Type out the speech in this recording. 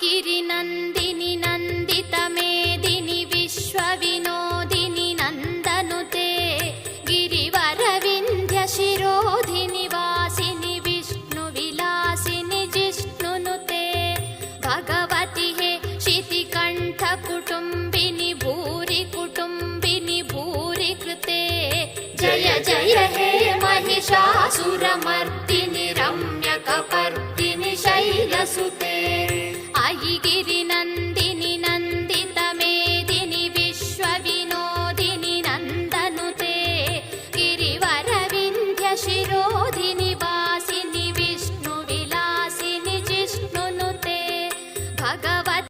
गिरिनन्दिनि नन्दितमेदिनि विश्वविनोदिनि नन्दनुते गिरिवरविन्ध्यशिरोधिनि वासिनि विष्णुविलासिनि जिष्णुनुते भगवति हे शितिकण्ठकुटुम्बिनि भूरि कुटुम्बिनि भूरि कृते जय जय हे महिषासुरमर्दिनि रम्यकपर्दिनि शैलसुते अयि गिरिनन्दिनि नन्दितमेदिनि विश्वविनोदिनि नन्दनुते गिरिवरविन्ध्यशिरोधिनि वासिनि विष्णुविलासिनि जिष्णुनुते भगवति